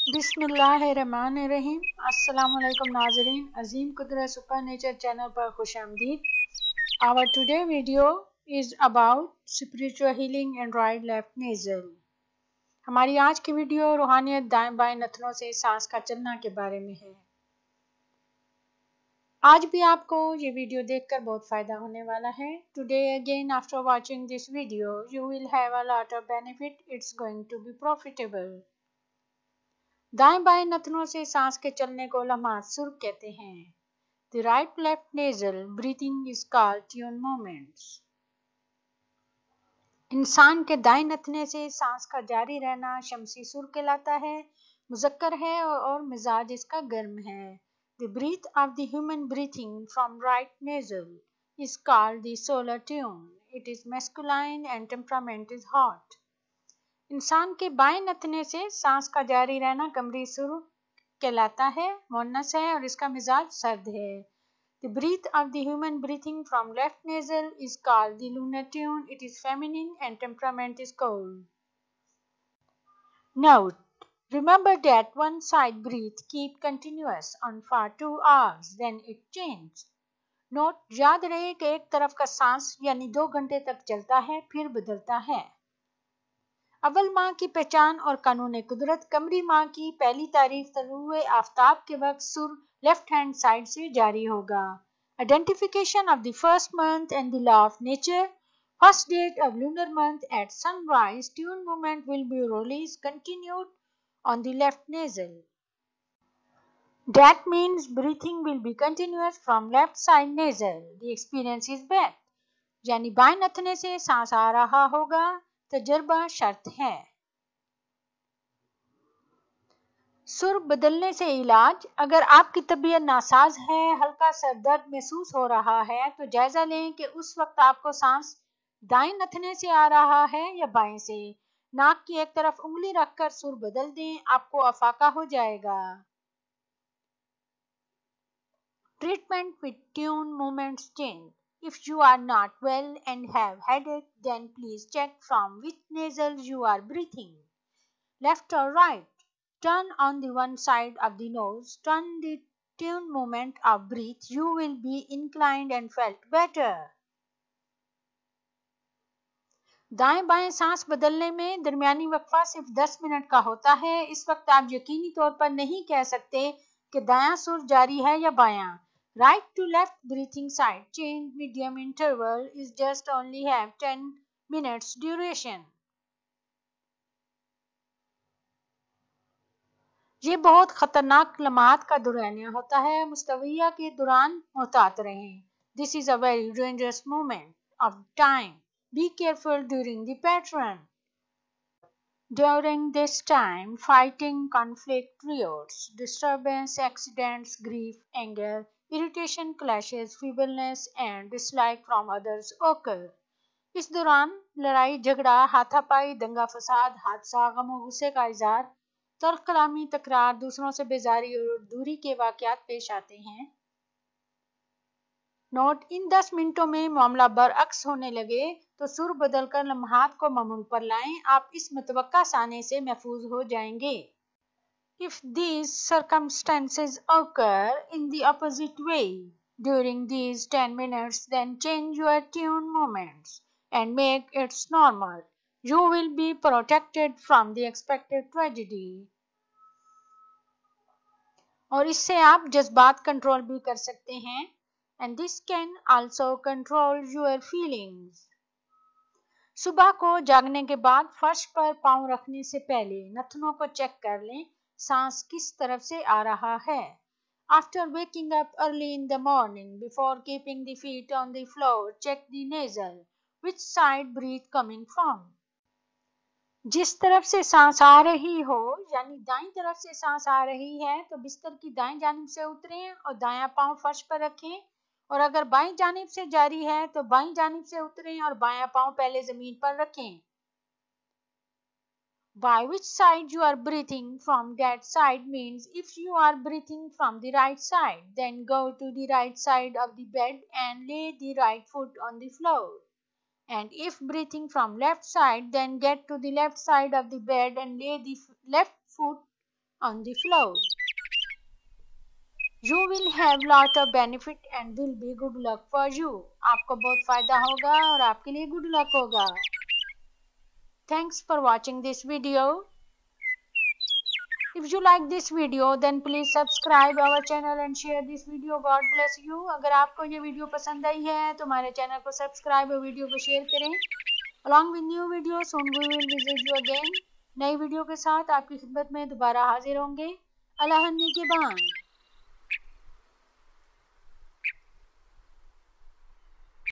बिस्मिल्लाहिर्रहमानिर्रहीम। अस्सलाम वालेकुम नाज़रीन, अजीम कुदरत सुपर नेचर चैनल पर खुश आमदीद। Our today video is about spiritual healing and right left nasal. हमारी आज की वीडियो रूहानियत दाएं बाएं नथनों से सांस का चलना के बारे में है। आज भी आपको ये वीडियो देखकर बहुत फ़ायदा होने वाला है। Today again after watching this video you will have a lot of benefit. It's going to be profitable. दाएं बाएं नथनों से सांस के चलने को लम्हात सुर कहते हैं। The right left nasal breathing is called tune movements. इंसान के दाएं नथने से सांस का जारी रहना शमसी सुर कहलाता है, मुजक्कर है और मिजाज इसका गर्म है। The breath of the human breathing from right nasal is called the solar tune. It is masculine and temperament is hot. इंसान के बाएं नथने से सांस का जारी रहना कमरी सुर कहलाता है, मोनस है और इसका मिजाज सर्द है। The breath of the human breathing from left nasal is called the lunar tune. It is feminine and temperament is cold. Note: remember that one side breath keep continuous on for 2 hours, then it changes. Note: याद रहे कि एक तरफ का सांस यानी 2 घंटे तक चलता है फिर बदलता है। अव्वल माह की पहचान और कानून कुदरत। कमरी माह की पहली तारीख तलुए आफ्ताब के वक्त सुर लेफ्ट हैंड साइड से जारी होगा। Identification of the first month and the law of nature. First date of lunar month at sunrise tune movement will be release continued on the left nasal. That means breathing will be continuous from left side nasal. The experience is bad. यानी बाएं नथने से सांस आ रहा होगा, तजर्बा शर्त है। सुर बदलने से इलाज। अगर आपकी तबीयत नासाज है, हल्का सर दर्द महसूस हो रहा है तो जायजा लें कि उस वक्त आपको सांस दाएं नथने से आ रहा है या बाएं से। नाक की एक तरफ उंगली रखकर सुर बदल दें, आपको अफाका हो जाएगा। Treatment with tune movements change. If you are not well and have headache, then please check from which nasal you are breathing, left or right. Turn on the one side of the nose, turn the tune movement of breath. You will be inclined and felt better. दाएं बाएं सांस बदलने में दरमियानी वक्फा सिर्फ 10 minute का होता है। इस वक्त आप यकीनी तौर पर नहीं कह सकते कि दायां सुर जारी है या बायां। Right to left breathing side change medium interval is just only have 10 minutes duration. ये बहुत खतरनाक लम्हात का दौरानिया होता है। मुस्तविया के दौरान मोहतात रहें। This is a very dangerous moment of time. Be careful during the pattern. During this time, fighting, conflict, riots, disturbance, accidents, grief, anger, irritation, clashes, feebleness and dislike from others occur. इस दौरान लड़ाई झगड़ा, हाथापाई, दंगा फसाद, हादसा, गम और गुस्से का इजहार, तल्ख कलामी, तकरार, दूसरों से बेजारी और दूरी के वाकयात पेश आते हैं। नोट: इन 10 मिनटों में मामला बरअक्स होने लगे तो सुर बदलकर लम्हात को मामूल पर लाएं। आप इस मुतवक्का साने से महफूज हो जाएंगे। If these circumstances occur in the opposite way during these 10 minutes, then change your tune movements and make it normal. You will be protected from the expected tragedy. और इससे आप जज्बात कंट्रोल भी कर सकते हैं। And this can also control your feelings. सुबह को जागने के बाद फर्श पर पांव रखने से पहले नथनों को चेक कर लें, सांस किस तरफ से आ रहा है। After waking up early in the morning, before keeping the feet on the floor, check the nasal. Which side breath coming from? जिस तरफ से सांस आ रही हो, यानी दाईं तरफ से सांस आ रही है तो बिस्तर की दाईं जानिब से उतरें और दायां पांव फर्श पर रखें, और अगर बाईं जानिब से जारी है तो बाईं जानिब से उतरें और बायां पांव पहले जमीन पर रखें। By which side you are breathing from, that side means if you are breathing from the right side, then go to the right side of the bed and lay the right foot on the floor. And if breathing from left side, then get to the left side of the bed and lay the left foot on the floor. You will have lot of benefit and will be good luck for you. आपको बहुत फायदा होगा और आपके लिए good luck होगा. Thanks for watching this video. If you like this video, then please subscribe our channel and share this video. God bless you. अगर आपको ये वीडियो पसंद आई है तो हमारे चैनल को सब्सक्राइब और वीडियो को शेयर करें. Along with new videos, soon we will visit you again. नई वीडियो के साथ आपकी खिदमत में दोबारा हाजिर होंगे. अल्लाह निगहबान.